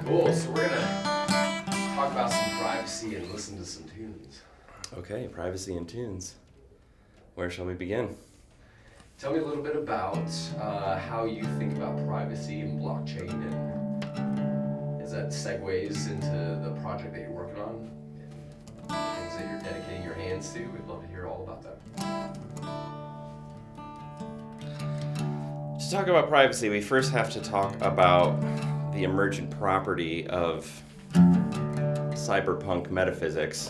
Cool, so we're gonna talk about some privacy and listen to some tunes. Okay, privacy and tunes. Where shall we begin? Tell me a little bit about how you think about privacy and blockchain, and as that segues into the project that you're working on, and things that you're dedicating your hands to. We'd love to hear all about that. To talk about privacy, we first have to talk about the emergent property of cyberpunk metaphysics,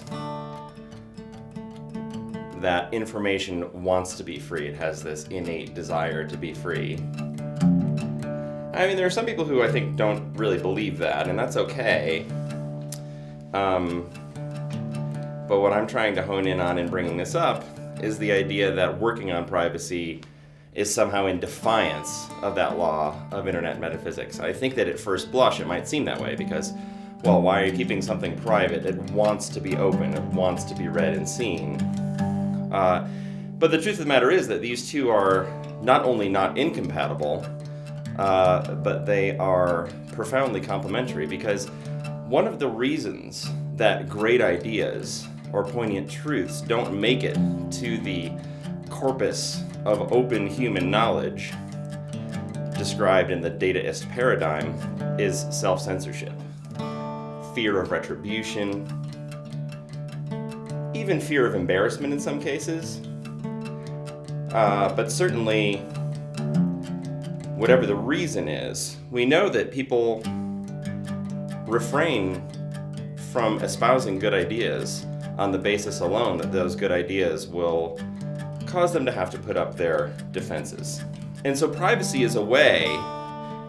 that information wants to be free. It has this innate desire to be free. I mean, there are some people who I think don't really believe that, and that's okay. But what I'm trying to hone in on in bringing this up is the idea that working on privacy is somehow in defiance of that law of internet metaphysics. I think that at first blush it might seem that way because, well, why are you keeping something private? It wants to be open, it wants to be read and seen. But the truth of the matter is that these two are not only not incompatible, but they are profoundly complementary, because one of the reasons that great ideas or poignant truths don't make it to the corpus of open human knowledge described in the dataist paradigm is self-censorship, fear of retribution, even fear of embarrassment in some cases, but certainly whatever the reason is, we know that people refrain from espousing good ideas on the basis alone that those good ideas will cause them to have to put up their defenses. And so privacy is a way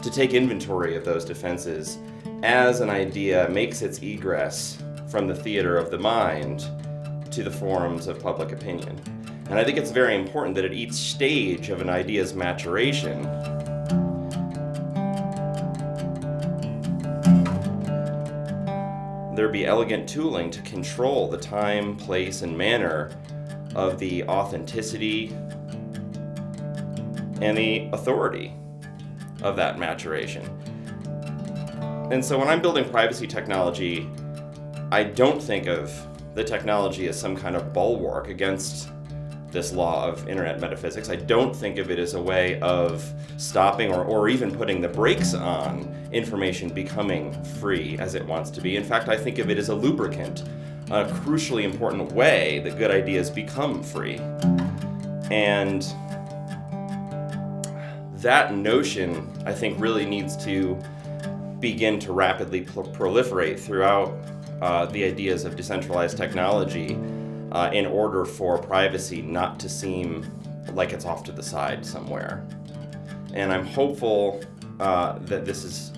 to take inventory of those defenses as an idea makes its egress from the theater of the mind to the forums of public opinion. And I think it's very important that at each stage of an idea's maturation, there be elegant tooling to control the time, place, and manner of the authenticity and the authority of that maturation. And so when I'm building privacy technology, I don't think of the technology as some kind of bulwark against this law of internet metaphysics. I don't think of it as a way of stopping or even putting the brakes on information becoming free as it wants to be. In fact, I think of it as a lubricant, a crucially important way that good ideas become free. And that notion, I think, really needs to begin to rapidly proliferate throughout the ideas of decentralized technology in order for privacy not to seem like it's off to the side somewhere. And I'm hopeful that this is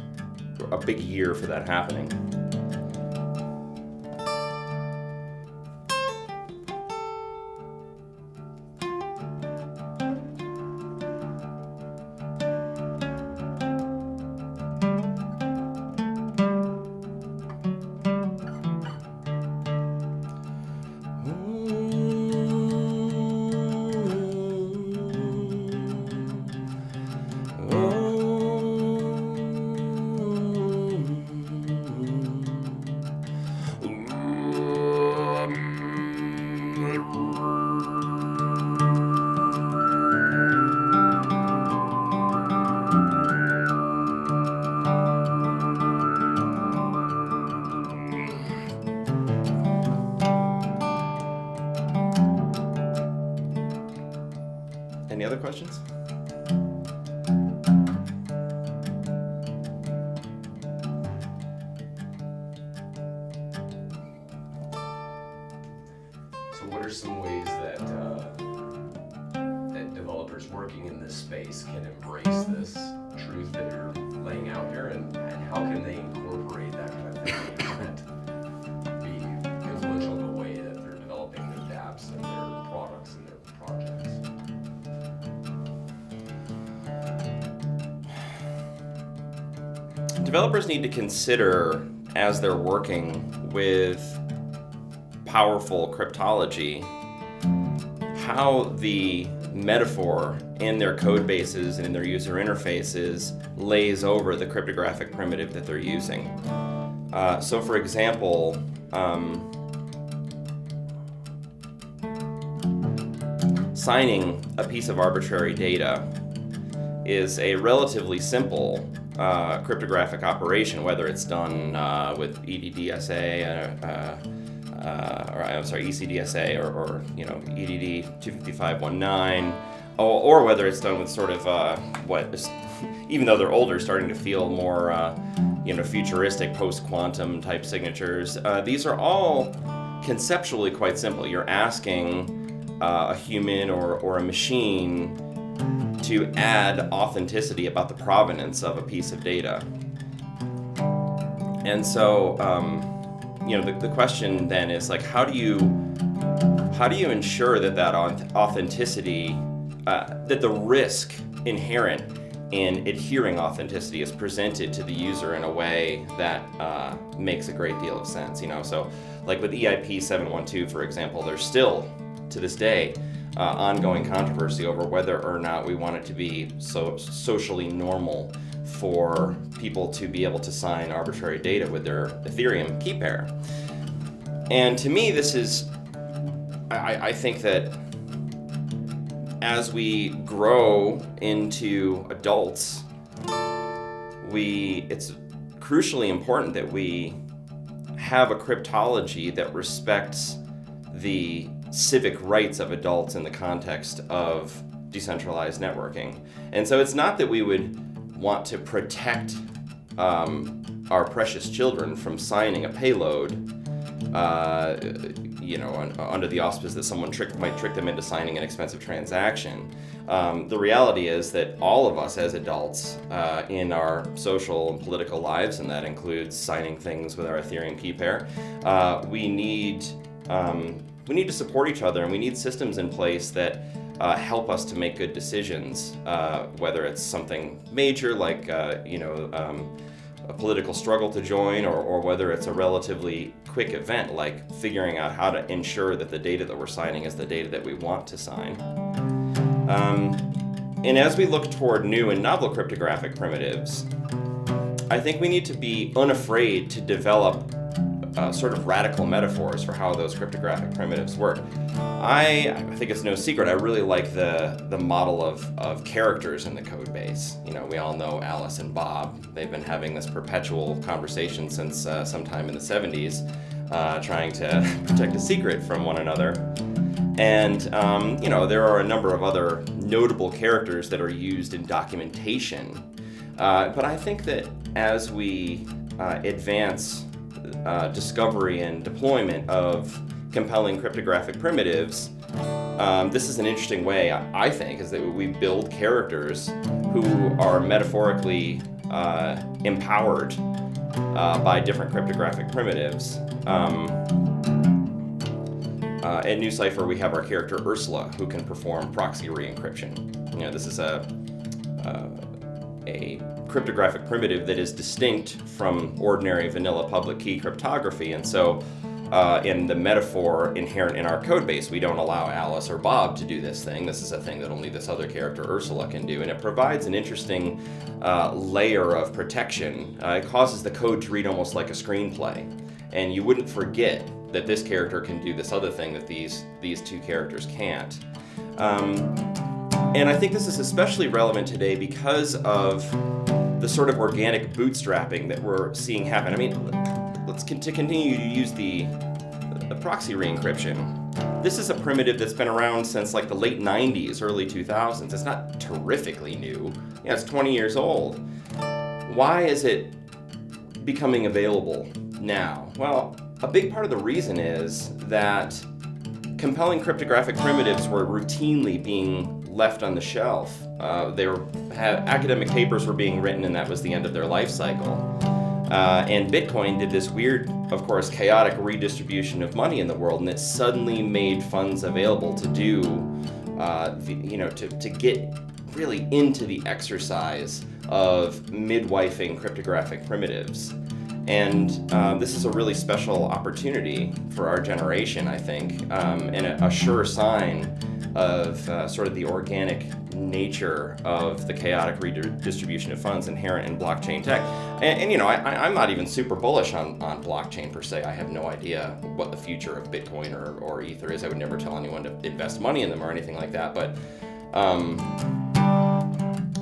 a big year for that happening. Any other questions? So what are some ways that that developers working in this space can embrace this truth that you're laying out here, and how can they incorporate that kind of thinking and be influential in the way that they're developing their dApps and their products and their projects? Developers need to consider, as they're working with powerful cryptology, how the metaphor in their code bases and in their user interfaces lays over the cryptographic primitive that they're using. So for example, signing a piece of arbitrary data is a relatively simple cryptographic operation, whether it's done with ECDSA or EDD 25519, or whether it's done with sort of even though they're older, starting to feel more futuristic post-quantum type signatures. These are all conceptually quite simple. You're asking a human or a machine to add authenticity about the provenance of a piece of data. And so, the question then is like, how do you ensure that authenticity, that the risk inherent in adhering authenticity is presented to the user in a way that makes a great deal of sense, So, like with EIP 712, for example, there's still, to this day, ongoing controversy over whether or not we want it to be so socially normal for people to be able to sign arbitrary data with their Ethereum key pair. And to me, this is, I think that as we grow into adults, it's crucially important that we have a cryptology that respects the civic rights of adults in the context of decentralized networking. And so it's not that we would want to protect our precious children from signing a payload, under the auspice that someone might trick them into signing an expensive transaction. The reality is that all of us as adults in our social and political lives, and that includes signing things with our Ethereum key pair, we need to support each other, and we need systems in place that help us to make good decisions, whether it's something major like a political struggle to join, or whether it's a relatively quick event like figuring out how to ensure that the data that we're signing is the data that we want to sign. And as we look toward new and novel cryptographic primitives, I think we need to be unafraid to develop sort of radical metaphors for how those cryptographic primitives work. I think it's no secret, I really like the model of characters in the code base. We all know Alice and Bob. They've been having this perpetual conversation since sometime in the 70s, trying to protect a secret from one another. And, there are a number of other notable characters that are used in documentation. But I think that as we advance discovery and deployment of compelling cryptographic primitives, this is an interesting way, I think, is that we build characters who are metaphorically empowered by different cryptographic primitives. At New Cipher, we have our character Ursula, who can perform proxy re-encryption. This is a cryptographic primitive that is distinct from ordinary vanilla public key cryptography, and so in the metaphor inherent in our code base, we don't allow Alice or Bob to do this thing. This is a thing that only this other character Ursula can do, and it provides an interesting layer of protection. It causes the code to read almost like a screenplay, and you wouldn't forget that this character can do this other thing that these two characters can't. And I think this is especially relevant today because of the sort of organic bootstrapping that we're seeing happen. I mean, let's continue to use the proxy re-encryption. This is a primitive that's been around since like the late 90s, early 2000s. It's not terrifically new. Yeah, it's 20 years old. Why is it becoming available now? Well, a big part of the reason is that compelling cryptographic primitives were routinely being left on the shelf. Academic papers were being written, and that was the end of their life cycle. And Bitcoin did this weird, of course, chaotic redistribution of money in the world, and it suddenly made funds available to do, to get really into the exercise of midwifing cryptographic primitives. And this is a really special opportunity for our generation, I think, and a sure sign sort of the organic nature of the chaotic redistribution of funds inherent in blockchain tech. And I'm not even super bullish on blockchain per se. I have no idea what the future of Bitcoin or Ether is. I would never tell anyone to invest money in them or anything like that. But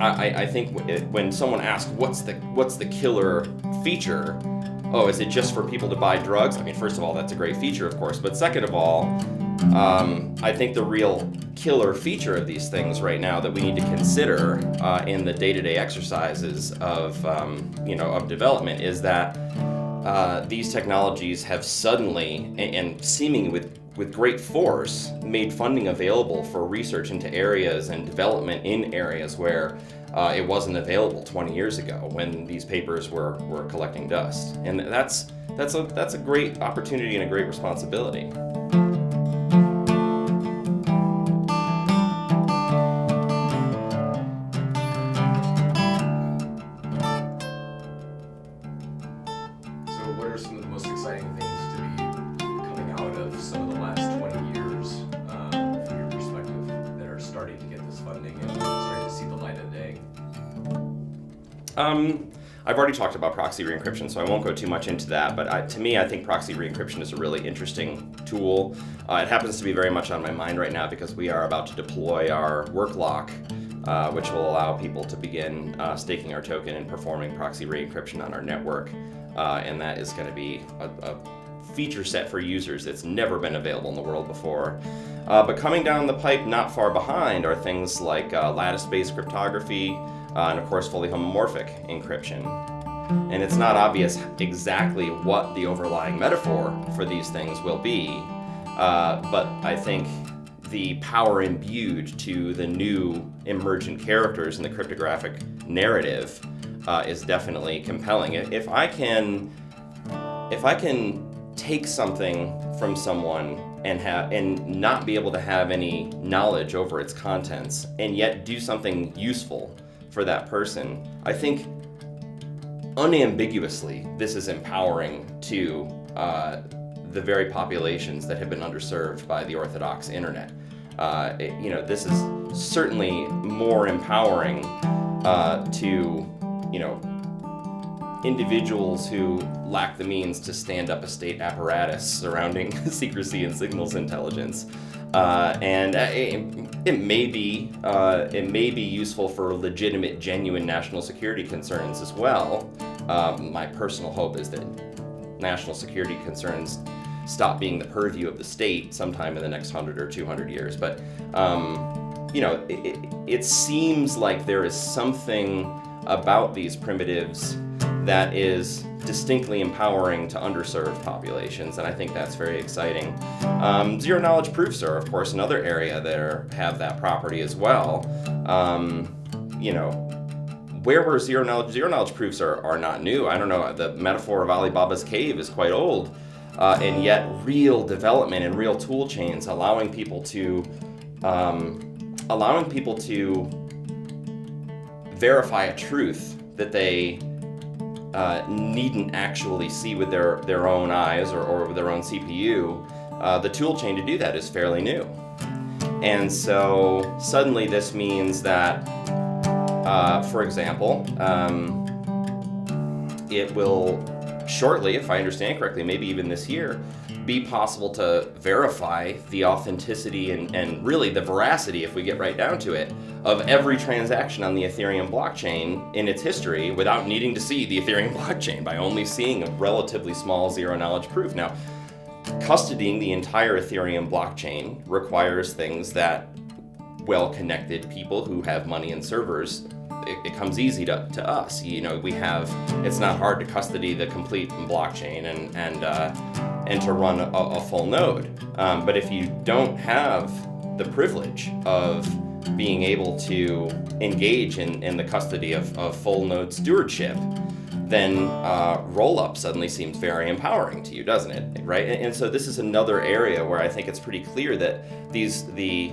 I think when someone asks what's the killer feature, is it just for people to buy drugs? I mean, first of all, that's a great feature, of course. But second of all, I think the real killer feature of these things right now that we need to consider in the day-to-day exercises of development is that these technologies have suddenly and seemingly with great force made funding available for research into areas and development in areas where it wasn't available 20 years ago when these papers were collecting dust. And that's a great opportunity and a great responsibility. So what are some of the most exciting things to be coming out of some of the last 20 years, from your perspective, that are starting to get this funding and starting to see the light of day? I've already talked about proxy re-encryption, so I won't go too much into that, but to me, I think proxy re-encryption is a really interesting tool. It happens to be very much on my mind right now because we are about to deploy our work lock, which will allow people to begin staking our token and performing proxy re-encryption on our network, and that is going to be a feature set for users that's never been available in the world before. But coming down the pipe not far behind are things like lattice-based cryptography, and of course fully homomorphic encryption. And it's not obvious exactly what the overlying metaphor for these things will be, but I think the power imbued to the new emergent characters in the cryptographic narrative is definitely compelling. If I can take something from someone and not be able to have any knowledge over its contents and yet do something useful for that person, I think unambiguously this is empowering to the very populations that have been underserved by the orthodox internet. This is certainly more empowering to individuals who lack the means to stand up a state apparatus surrounding secrecy and signals intelligence. And it may be useful for legitimate, genuine national security concerns as well. My personal hope is that national security concerns stop being the purview of the state sometime in the next 100 or 200 years. But it seems like there is something about these primitives that is distinctly empowering to underserved populations, and I think that's very exciting. Zero-knowledge proofs are, of course, another area that have that property as well. Where were zero-knowledge proofs are not new. I don't know, the metaphor of Alibaba's cave is quite old, and yet real development and real tool chains allowing people to verify a truth that they needn't actually see with their own eyes or with their own CPU. The tool chain to do that is fairly new. And so suddenly this means that, for example, it will shortly, if I understand correctly, maybe even this year, be possible to verify the authenticity and really the veracity, if we get right down to it, of every transaction on the Ethereum blockchain in its history without needing to see the Ethereum blockchain, by only seeing a relatively small zero-knowledge proof. Now, custodying the entire Ethereum blockchain requires things that well-connected people who have money and servers, it comes easy to us. It's not hard to custody the complete blockchain and to run a full node. But if you don't have the privilege of being able to engage in the custody of full node stewardship, then roll-up suddenly seems very empowering to you, doesn't it? Right? And so this is another area where I think it's pretty clear that the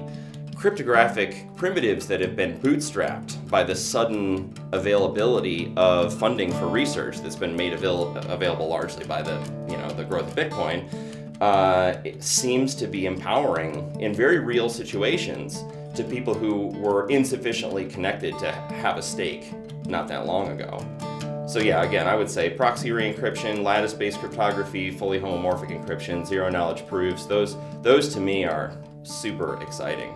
cryptographic primitives that have been bootstrapped by the sudden availability of funding for research that's been made available largely by the growth of Bitcoin, it seems to be empowering in very real situations to people who were insufficiently connected to have a stake not that long ago. So yeah, again, I would say proxy re-encryption, lattice-based cryptography, fully homomorphic encryption, zero-knowledge proofs, those to me are super exciting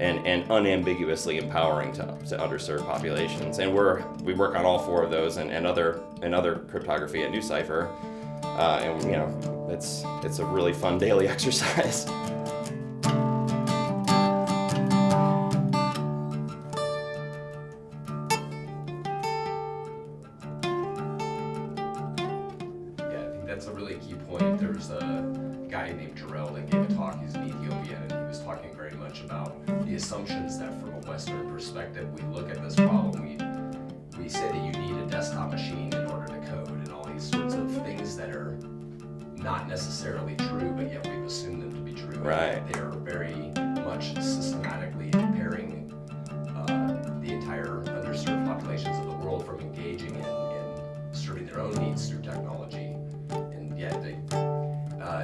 and unambiguously empowering to underserved populations. And we work on all four of those and other cryptography at NewCipher. And you know, it's a really fun daily exercise. That's a really key point. There's a guy named Jarrell that gave a talk. He's an Ethiopian, and he was talking very much about the assumptions that from a Western perspective, we look at this problem. We say that you need a desktop machine in order to code and all these sorts of things that are not necessarily true, but yet we've assumed them to be true. Right. They are very much systematically impairing the entire underserved populations of the world from engaging in serving their own needs through technology.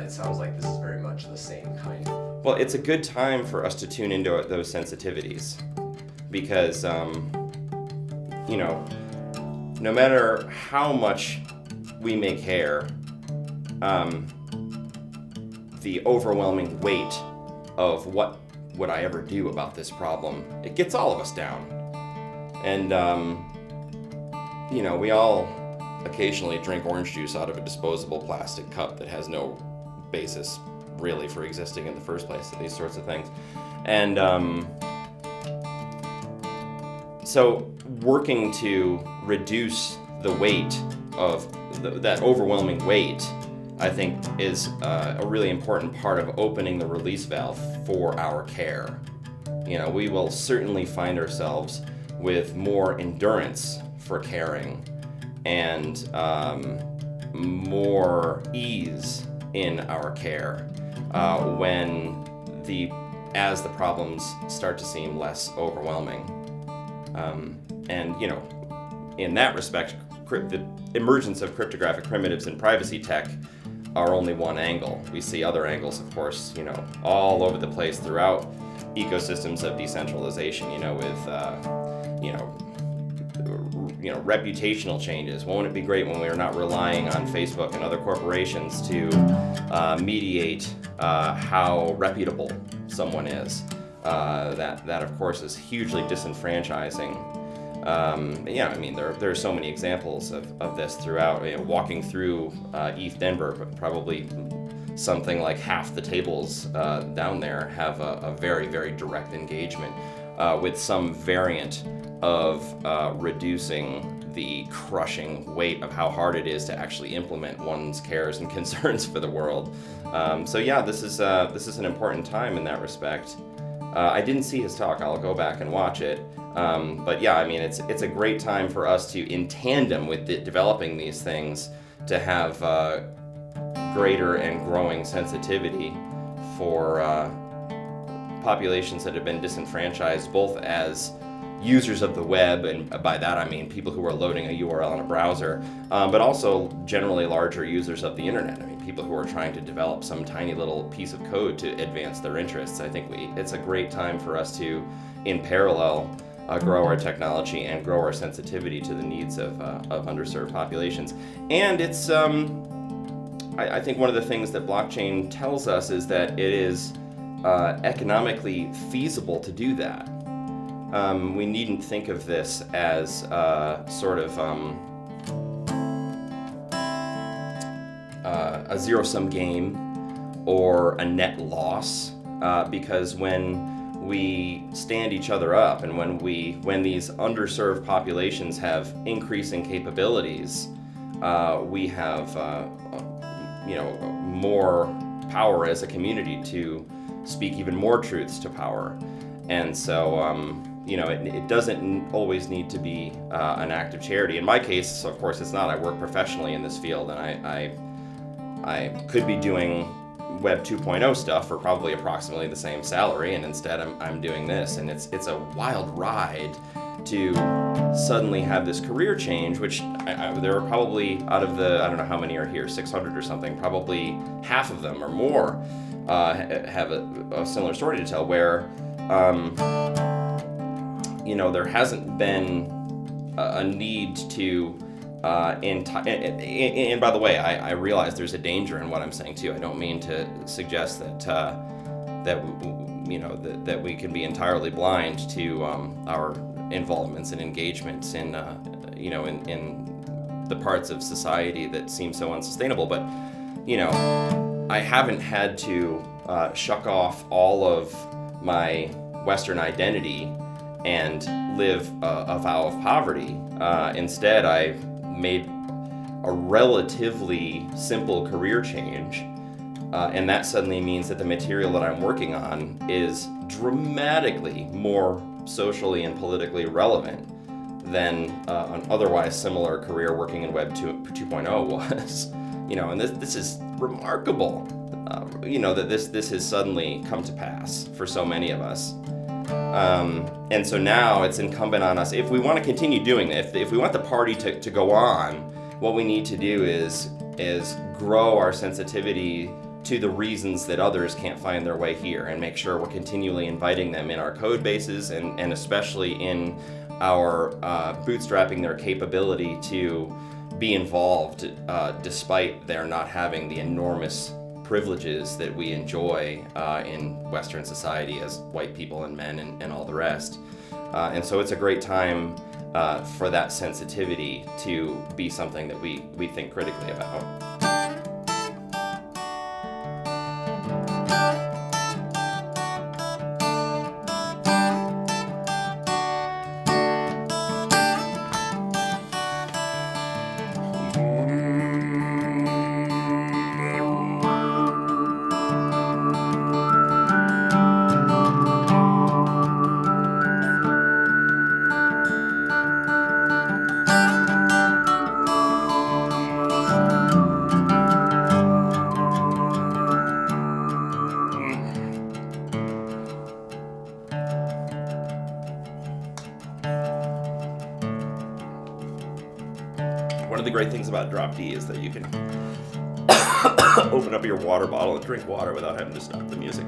It sounds like this is very much the same kind of... Well, it's a good time for us to tune into those sensitivities because, you know, no matter how much we may care, the overwhelming weight of what would I ever do about this problem, it gets all of us down. And, you know, we all occasionally drink orange juice out of a disposable plastic cup that has no basis really for existing in the first place, these sorts of things. And so working to reduce the weight of that overwhelming weight, I think, is a really important part of opening the release valve for our care. You know, we will certainly find ourselves with more endurance for caring and more ease in our care as the problems start to seem less overwhelming. And you know, in that respect, the emergence of cryptographic primitives in privacy tech are only one angle. We see other angles, of course, you know, all over the place throughout ecosystems of decentralization. You know, with you know, reputational changes. Won't it be great when we're not relying on Facebook and other corporations to mediate how reputable someone is? That of course is hugely disenfranchising. Yeah, I mean, there are so many examples of this throughout. You know, walking through ETH Denver, but probably something like half the tables down there have a very, very direct engagement with some variant of reducing the crushing weight of how hard it is to actually implement one's cares and concerns for the world. So yeah, this is an important time in that respect. I didn't see his talk. I'll go back and watch it. But yeah, I mean, it's a great time for us to, in tandem with developing these things, to have greater and growing sensitivity for populations that have been disenfranchised, both as users of the web, and by that I mean people who are loading a URL in a browser, but also generally larger users of the internet. I mean, people who are trying to develop some tiny little piece of code to advance their interests. I think it's a great time for us to, in parallel, grow our technology and grow our sensitivity to the needs of underserved populations. And it's, I think one of the things that blockchain tells us is that it is economically feasible to do that. We needn't think of this as sort of a zero-sum game or a net loss, because when we stand each other up and when these underserved populations have increasing capabilities, we have more power as a community to speak even more truths to power. And so it doesn't always need to be an act of charity. In my case, of course, it's not. I work professionally in this field, and I could be doing Web 2.0 stuff for probably approximately the same salary, and instead I'm doing this, and it's a wild ride to suddenly have this career change, which there are probably, out of the, I don't know how many are here, 600 or something, probably half of them or more have a similar story to tell, where there hasn't been a need to and by the way, I realize there's a danger in what I'm saying too. I don't mean to suggest that we can be entirely blind to our involvements and engagements in the parts of society that seem so unsustainable. But I haven't had to shuck off all of my Western identity and live a vow of poverty. Instead, I made a relatively simple career change, and that suddenly means that the material that I'm working on is dramatically more socially and politically relevant than an otherwise similar career working in Web 2.0 was. And this is remarkable, that this has suddenly come to pass for so many of us. And so now it's incumbent on us, if we want to continue doing it, if we want the party to go on, what we need to do is grow our sensitivity to the reasons that others can't find their way here, and make sure we're continually inviting them in our code bases, and especially in our bootstrapping their capability to be involved despite their not having the enormous privileges that we enjoy in Western society as white people and men and all the rest. And so it's a great time for that sensitivity to be something that we think critically about. One of the great things about Drop D is that you can open up your water bottle and drink water without having to stop the music.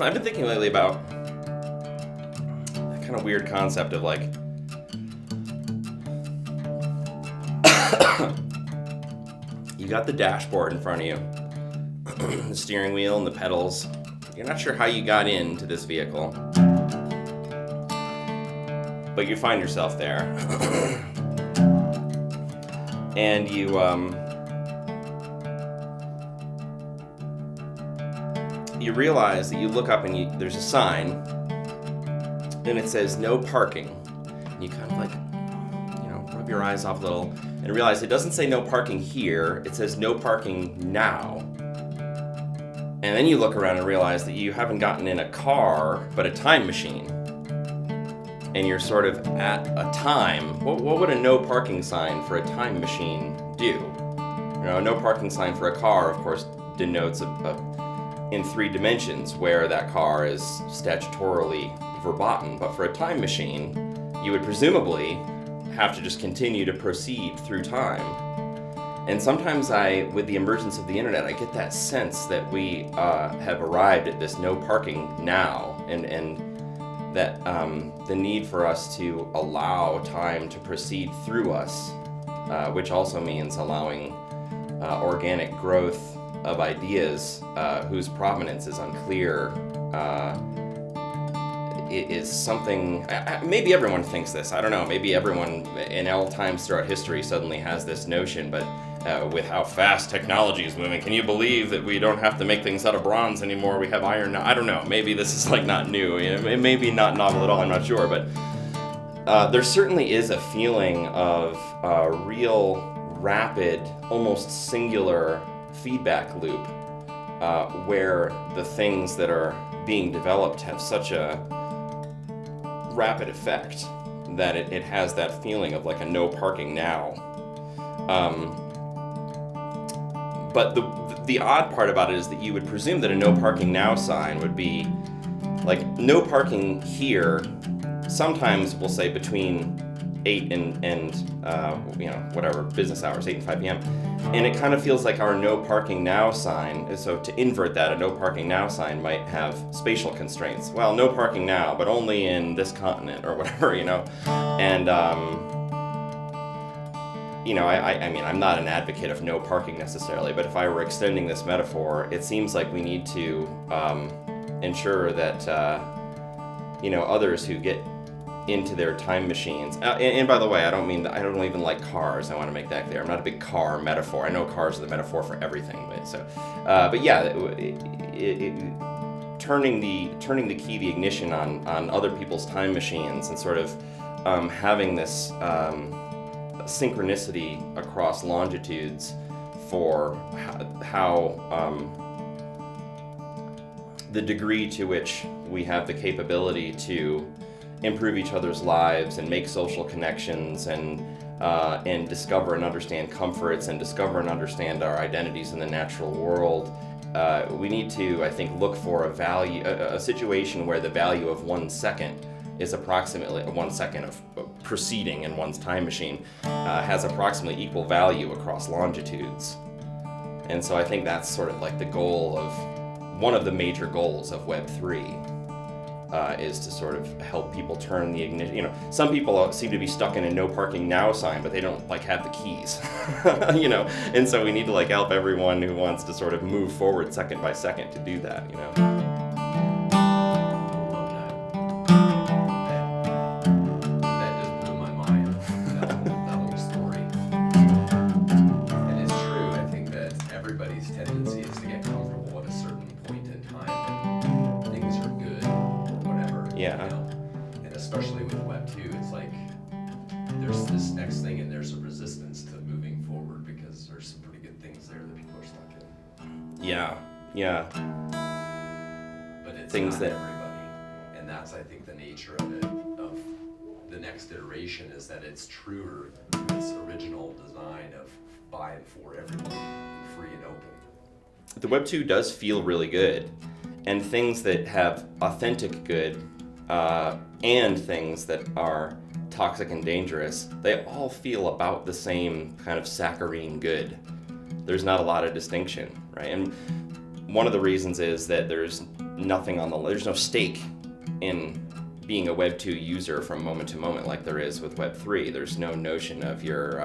I've been thinking lately about that kind of weird concept of like you got the dashboard in front of you, the steering wheel and the pedals. You're not sure how you got into this vehicle, but you find yourself there. And you realize that you look up and there's a sign, and it says no parking. And you kind of like, rub your eyes off a little and realize it doesn't say no parking here, it says no parking now. And then you look around and realize that you haven't gotten in a car, but a time machine. And you're sort of at a time. What would a no parking sign for a time machine do? A no parking sign for a car, of course, denotes in 3 dimensions where that car is statutorily verboten. But for a time machine, you would presumably have to just continue to proceed through time. And sometimes with the emergence of the internet, I get that sense that we have arrived at this no parking now, and that the need for us to allow time to proceed through us, which also means allowing organic growth of ideas whose provenance is unclear, it is something, maybe everyone thinks this, I don't know, maybe everyone in all times throughout history suddenly has this notion, but with how fast technology is moving, can you believe that we don't have to make things out of bronze anymore, we have iron now? I don't know, maybe this is like not new, it may be not novel at all, I'm not sure, but there certainly is a feeling of real, rapid, almost singular feedback loop where the things that are being developed have such a rapid effect that it has that feeling of like a no parking now. But the odd part about it is that you would presume that a no parking now sign would be like no parking here. Sometimes we'll say between 8 and whatever, business hours, 8 and 5 p.m. And it kind of feels like our no parking now sign, so to invert that, a no parking now sign might have spatial constraints. Well, no parking now, but only in this continent or whatever, And, I mean, I'm not an advocate of no parking necessarily, but if I were extending this metaphor, it seems like we need to ensure that, others who get into their time machines. And by the way, I don't even like cars. I want to make that clear. I'm not a big car metaphor. I know cars are the metaphor for everything, but yeah, turning the key, the ignition on other people's time machines, and sort of having this synchronicity across longitudes for how the degree to which we have the capability to improve each other's lives and make social connections and discover and understand comforts and discover and understand our identities in the natural world. We need to, I think, look for a situation where the value of 1 second is approximately 1 second of proceeding in one's time machine has approximately equal value across longitudes. And so I think that's sort of like the goal of one of the major goals of Web3. Is to sort of help people turn the ignition. Some people seem to be stuck in a no parking now sign, but they don't have the keys. And so we need to help everyone who wants to sort of move forward second by second to do that. That just blew my mind. That whole story. And it's true. I think that everybody's tendency is to get comfortable at a certain point in time when things are good. Yeah. And especially with Web 2, it's like there's this next thing and there's a resistance to moving forward because there's some pretty good things there that people are stuck in. Yeah. But it's things not that everybody. And that's, I think, the nature of it, of the next iteration, is that it's truer to this original design of by and for everyone, free and open. The Web 2 does feel really good, and things that have authentic good and things that are toxic and dangerous, they all feel about the same kind of saccharine good. There's not a lot of distinction, right? And one of the reasons is that there's nothing on the there's no stake in being a Web 2 user from moment to moment like there is with Web 3. There's no notion of your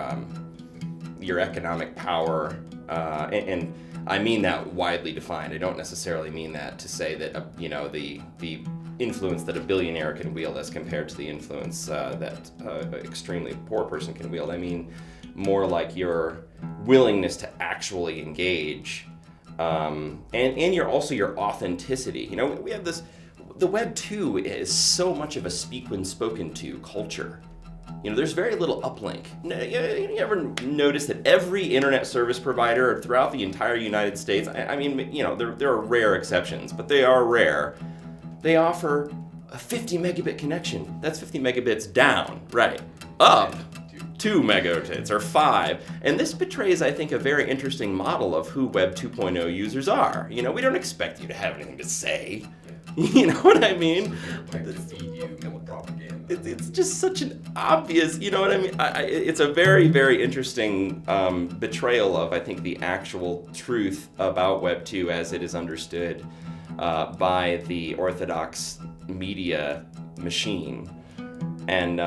economic power, and I mean that widely defined. I don't necessarily mean that to say that the influence that a billionaire can wield as compared to the influence that an extremely poor person can wield. I mean more like your willingness to actually engage, and your authenticity. We have this. The Web 2 is so much of a speak when spoken to culture. There's very little uplink. You ever notice that every internet service provider throughout the entire United States, I mean, there are rare exceptions, but they are rare. They offer a 50 megabit connection. That's 50 megabits down, right? Up 2 megabits or 5. And this betrays, I think, a very interesting model of who Web 2.0 users are. We don't expect you to have anything to say. You know what I mean? It's just such an obvious, you know what I mean? It's a very, very interesting betrayal of, I think, the actual truth about Web 2 as it is understood by the orthodox media machine. And,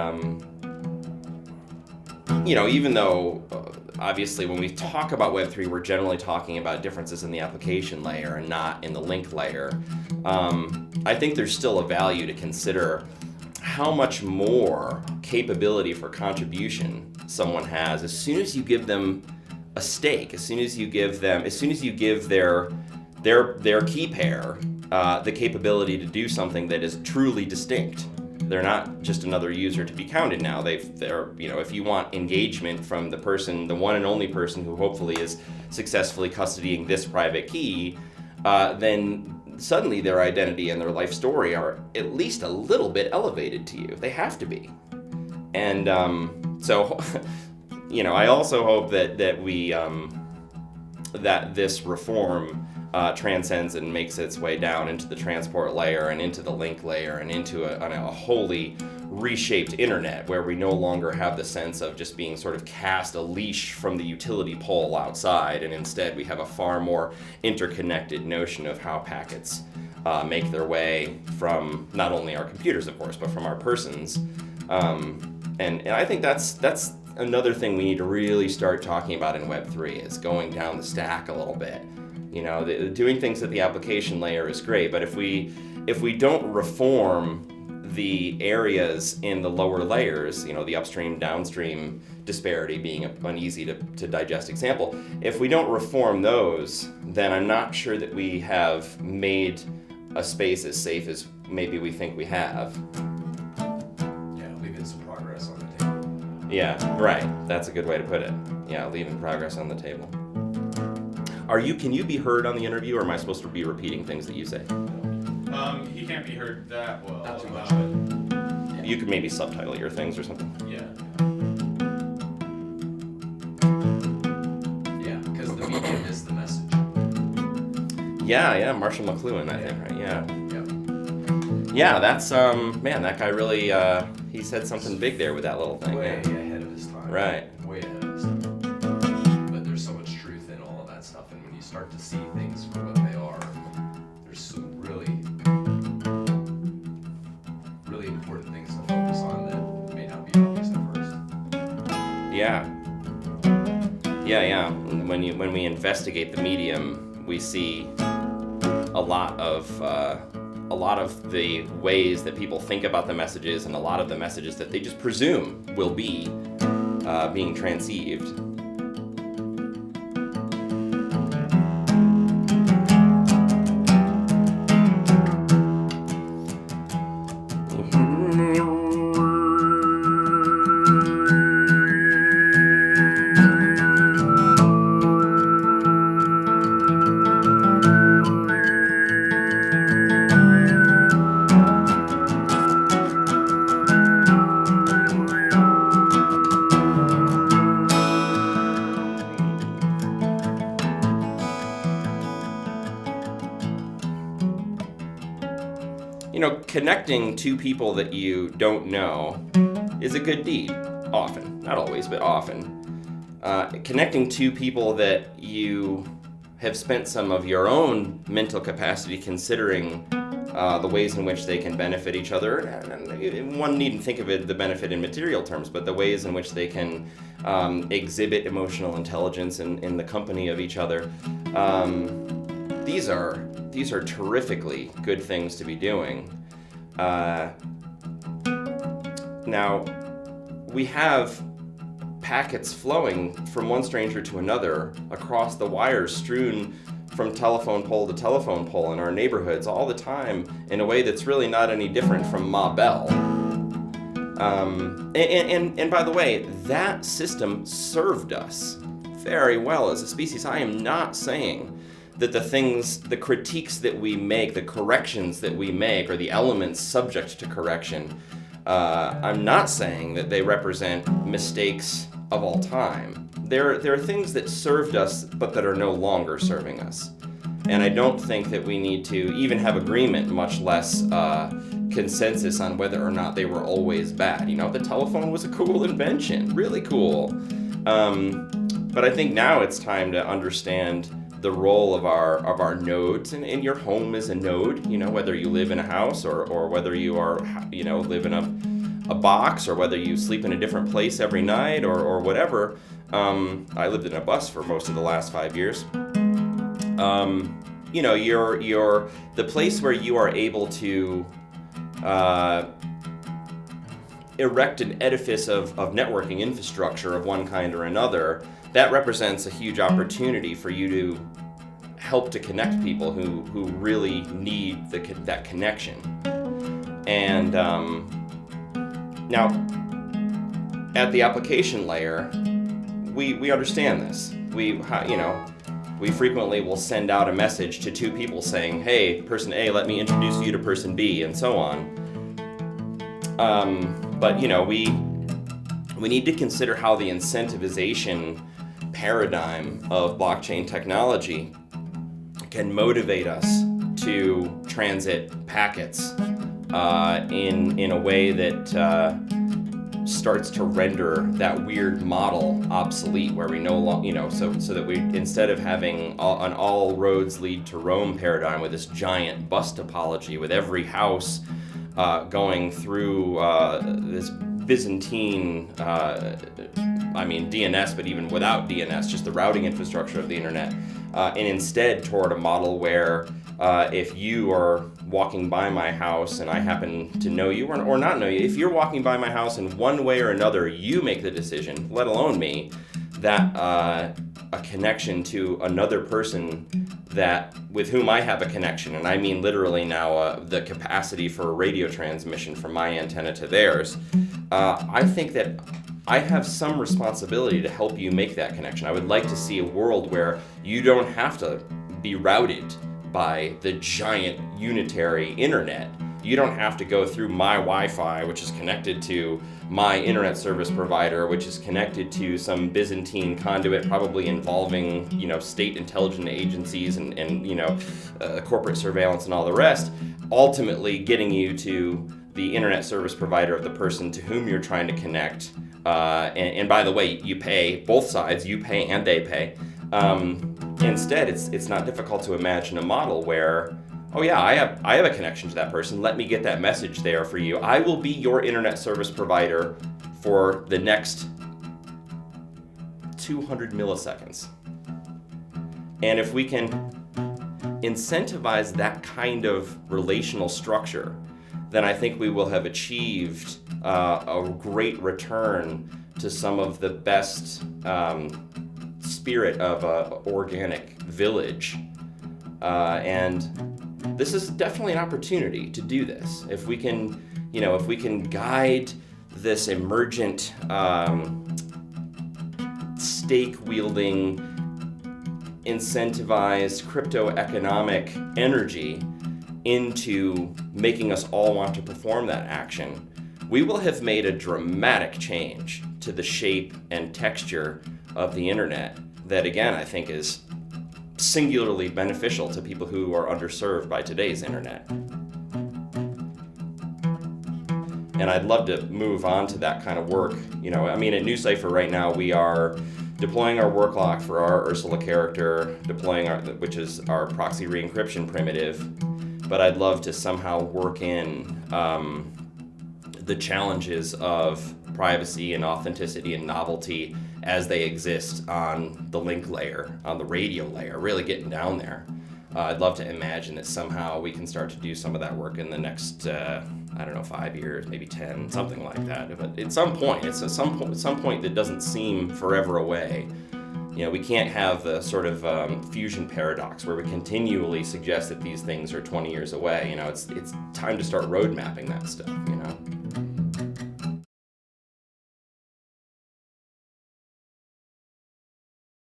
even though obviously when we talk about Web 3, we're generally talking about differences in the application layer and not in the link layer. I think there's still a value to consider how much more capability for contribution someone has as soon as you give them a stake, as soon as you give their key pair the capability to do something that is truly distinct. They're not just another user to be counted now. They're if you want engagement from the person, the one and only person who hopefully is successfully custodying this private key, then suddenly their identity and their life story are at least a little bit elevated to you. They have to be. And so, I also hope that we that this reform transcends and makes its way down into the transport layer and into the link layer and into a wholly reshaped internet where we no longer have the sense of just being sort of cast a leash from the utility pole outside, and instead we have a far more interconnected notion of how packets make their way from not only our computers, of course, but from our persons. And I think that's another thing we need to really start talking about in Web 3 is going down the stack a little bit. Doing things at the application layer is great, but if we don't reform the areas in the lower layers, the upstream, downstream disparity being an easy to digest example, if we don't reform those, then I'm not sure that we have made a space as safe as maybe we think we have. Yeah, leaving some progress on the table. Yeah, right. That's a good way to put it. Yeah, leaving progress on the table. Can you be heard on the interview, or am I supposed to be repeating things that you say? He can't be heard that well. Not too much. Yeah. You could maybe subtitle your things or something. Yeah. Yeah, because the medium is the message. Yeah, Marshall McLuhan, I think, right? Yeah. Yep. Yeah, that's that guy really he said something big there with that little thing. Way Yeah. ahead of his time. Right. Way ahead of his time. But there's so much truth in all of that stuff, and when you start to see things for what they are, there's some really, really important things to focus on that may not be obvious at first. Yeah. When we investigate the medium, we see a lot of the ways that people think about the messages and a lot of the messages that they just presume will be being transceived. Connecting two people that you don't know is a good deed. Often. Not always, but often. Connecting two people that you have spent some of your own mental capacity considering the ways in which they can benefit each other. And one needn't think of it the benefit in material terms, but the ways in which they can exhibit emotional intelligence in the company of each other. These are terrifically good things to be doing. Now, we have packets flowing from one stranger to another across the wires strewn from telephone pole to telephone pole in our neighborhoods all the time in a way that's really not any different from Ma Bell. And by the way, that system served us very well as a species. I am not saying that the critiques that we make, the corrections that we make, or the elements subject to correction, I'm not saying that they represent mistakes of all time. There are things that served us, but that are no longer serving us. And I don't think that we need to even have agreement, much less consensus on whether or not they were always bad. The telephone was a cool invention, really cool. But I think now it's time to understand the role of our nodes, and your home is a node, whether you live in a house or whether you are, live in a box, or whether you sleep in a different place every night or whatever. I lived in a bus for most of the last 5 years. You're the place where you are able to erect an edifice of networking infrastructure of one kind or another. That represents a huge opportunity for you to help to connect people who really need that connection. And now, at the application layer, we understand this. We frequently will send out a message to two people saying, "Hey, person A, let me introduce you to person B," and so on. But we need to consider how the incentivization paradigm of blockchain technology can motivate us to transit packets in a way that starts to render that weird model obsolete, where we no longer, so that we, instead of having an all roads lead to Rome paradigm with this giant bus topology with every house going through this Byzantine, DNS, but even without DNS, just the routing infrastructure of the internet, and instead toward a model where if you are walking by my house and I happen to know you or not know you, if you're walking by my house in one way or another, you make the decision, let alone me, that a connection to another person with whom I have a connection, and I mean literally now the capacity for a radio transmission from my antenna to theirs, I think that I have some responsibility to help you make that connection. I would like to see a world where you don't have to be routed by the giant unitary internet. You don't have to go through my Wi-Fi, which is connected to my internet service provider, which is connected to some Byzantine conduit, probably involving, state intelligence agencies and corporate surveillance and all the rest, ultimately getting you to the internet service provider of the person to whom you're trying to connect. And by the way, you pay, both sides, you pay and they pay. Instead, it's not difficult to imagine a model where, oh yeah, I have a connection to that person. Let me get that message there for you. I will be your internet service provider for the next 200 milliseconds. And if we can incentivize that kind of relational structure, then I think we will have achieved a great return to some of the best spirit of an organic village. And this is definitely an opportunity to do this. If we can, if we can guide this emergent stake-wielding, incentivized crypto-economic energy into making us all want to perform that action, we will have made a dramatic change to the shape and texture of the internet that, again, I think is singularly beneficial to people who are underserved by today's internet. And I'd love to move on to that kind of work. At NewsCipher right now, we are deploying our work lock for our Ursula character, deploying which is our proxy re-encryption primitive, but I'd love to somehow work in the challenges of privacy and authenticity and novelty as they exist on the link layer, on the radio layer, really getting down there. I'd love to imagine that somehow we can start to do some of that work in the next, 5 years, maybe 10, something like that. But at some point, at some point that doesn't seem forever away. We can't have the sort of fusion paradox where we continually suggest that these things are 20 years away. It's time to start road mapping that stuff.